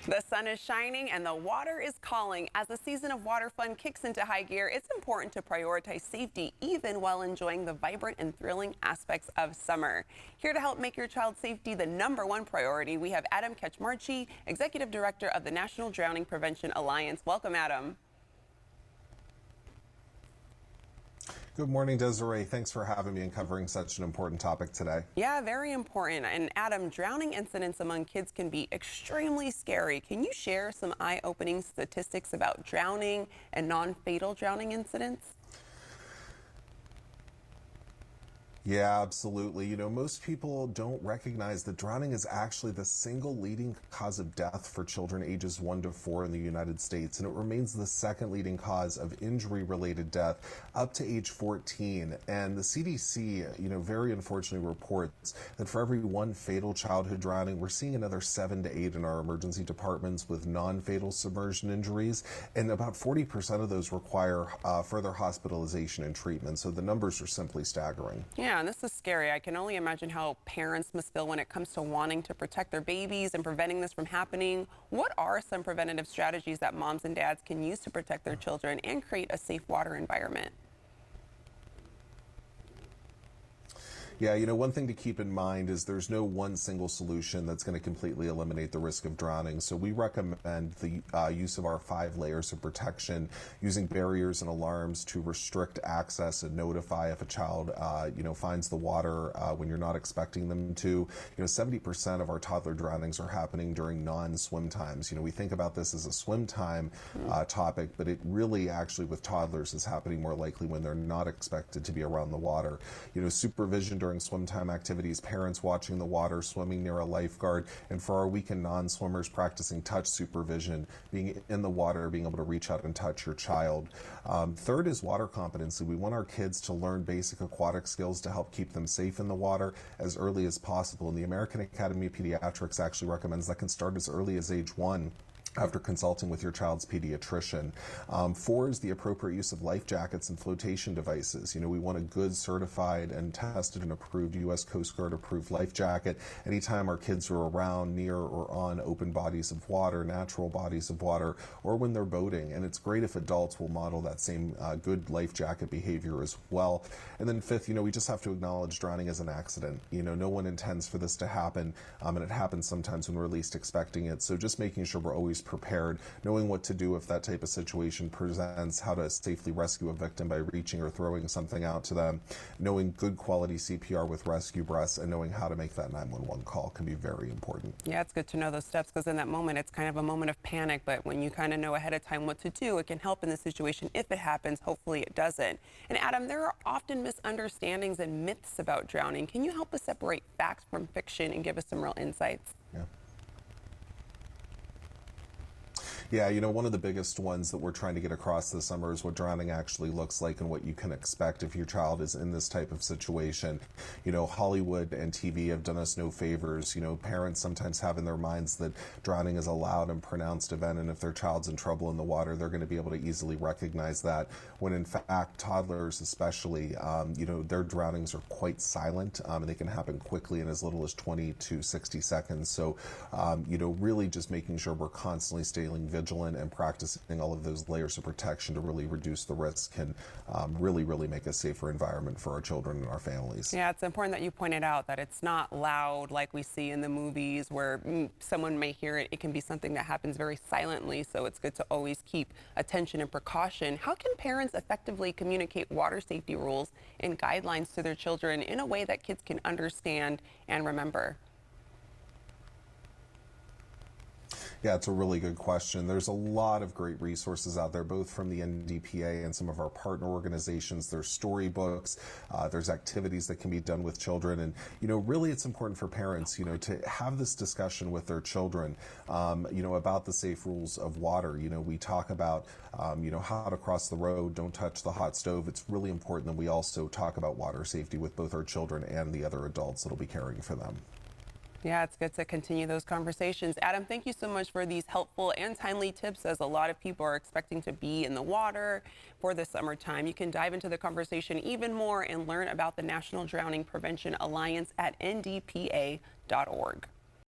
The sun is shining and the water is calling. As the season of water fun kicks into high gear, it's important to prioritize safety even while enjoying the vibrant and thrilling aspects of summer. Here to help make your child's safety the #1 priority, we have Adam Kecmarchi, Executive Director of the National Drowning Prevention Alliance. Welcome, Adam. Good morning, Desiree. Thanks for having me and covering such an important topic today. Yeah, very important. And Adam, drowning incidents among kids can be extremely scary. Can you share some eye-opening statistics about drowning and non-fatal drowning incidents? Yeah, absolutely. Most people don't recognize that drowning is actually the single leading cause of death for children ages 1 to 4 in the United States, and it remains the second leading cause of injury-related death up to age 14. And the CDC, very unfortunately reports that for every one fatal childhood drowning, we're seeing another 7 to 8 in our emergency departments with non-fatal submersion injuries, and about 40% of those require further hospitalization and treatment. So the numbers are simply staggering. Yeah, and this is scary. I can only imagine how parents must feel when it comes to wanting to protect their babies and preventing this from happening. What are some preventative strategies that moms and dads can use to protect their children and create a safe water environment? Yeah, one thing to keep in mind is there's no one single solution that's going to completely eliminate the risk of drowning. So we recommend the use of our 5 layers of protection, using barriers and alarms to restrict access and notify if a child, finds the water when you're not expecting them to. 70% of our toddler drownings are happening during non-swim times. We think about this as a swim time topic, but it really actually with toddlers is happening more likely when they're not expected to be around the water. Supervision during swim time activities, parents watching the water, swimming near a lifeguard, and for our weekend non-swimmers, practicing touch supervision, being in the water, being able to reach out and touch your child. Third is water competency. We want our kids to learn basic aquatic skills to help keep them safe in the water as early as possible. And the American Academy of Pediatrics actually recommends that can start as early as age 1. After consulting with your child's pediatrician. 4 is the appropriate use of life jackets and flotation devices. We want a good certified and tested and approved U.S. Coast Guard approved life jacket anytime our kids are around, near, or on open bodies of water, natural bodies of water, or when they're boating. And it's great if adults will model that same good life jacket behavior as well. And then 5th, we just have to acknowledge drowning as an accident. No one intends for this to happen, and it happens sometimes when we're least expecting it. So just making sure we're always prepared, knowing what to do if that type of situation presents, how to safely rescue a victim by reaching or throwing something out to them, knowing good quality CPR with rescue breaths, and knowing how to make that 911 call can be very important. Yeah, it's good to know those steps because in that moment, it's kind of a moment of panic. But when you kind of know ahead of time what to do, it can help in the situation if it happens. Hopefully it doesn't. And Adam, there are often misunderstandings and myths about drowning. Can you help us separate facts from fiction and give us some real insights? Yeah, one of the biggest ones that we're trying to get across this summer is what drowning actually looks like and what you can expect if your child is in this type of situation. Hollywood and TV have done us no favors. Parents sometimes have in their minds that drowning is a loud and pronounced event, and if their child's in trouble in the water, they're going to be able to easily recognize that, when in fact, toddlers especially, their drownings are quite silent, and they can happen quickly in as little as 20 to 60 seconds. So, really just making sure we're constantly staying vigilant and practicing all of those layers of protection to really reduce the risk can really make a safer environment for our children and our families. Yeah, it's important that you pointed out that it's not loud like we see in the movies where someone may hear it. It can be something that happens very silently, so it's good to always keep attention and precaution. How can parents effectively communicate water safety rules and guidelines to their children in a way that kids can understand and remember? Yeah, it's a really good question. There's a lot of great resources out there, both from the NDPA and some of our partner organizations. There's storybooks, there's activities that can be done with children. And, really it's important for parents, to have this discussion with their children, about the safe rules of water. We talk about, how to cross the road, don't touch the hot stove. It's really important that we also talk about water safety with both our children and the other adults that'll be caring for them. Yeah, it's good to continue those conversations. Adam, thank you so much for these helpful and timely tips, as a lot of people are expecting to be in the water for the summertime. You can dive into the conversation even more and learn about the National Drowning Prevention Alliance at ndpa.org.